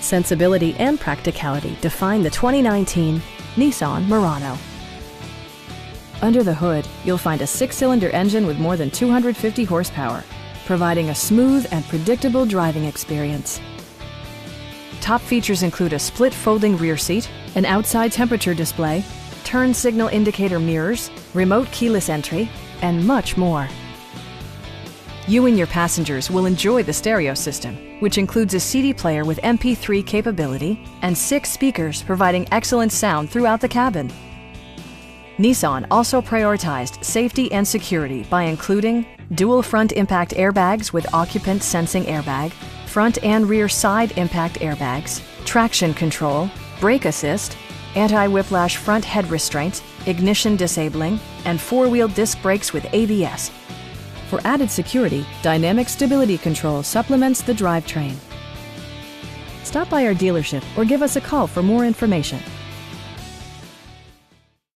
Sensibility and practicality define the 2019 Nissan Murano. Under the hood, you'll find a 6-cylinder engine with more than 250 horsepower, providing a smooth and predictable driving experience. Top features include a split folding rear seat, an outside temperature display, turn signal indicator mirrors, remote keyless entry, and much more. You and your passengers will enjoy the stereo system, which includes a CD player with MP3 capability and 6 speakers providing excellent sound throughout the cabin. Nissan also prioritized safety and security by including dual front impact airbags with occupant sensing airbag, front and rear side impact airbags, traction control, brake assist, anti-whiplash front head restraints, ignition disabling, and 4-wheel disc brakes with ABS. For added security, dynamic stability control supplements the drivetrain. Stop by our dealership or give us a call for more information.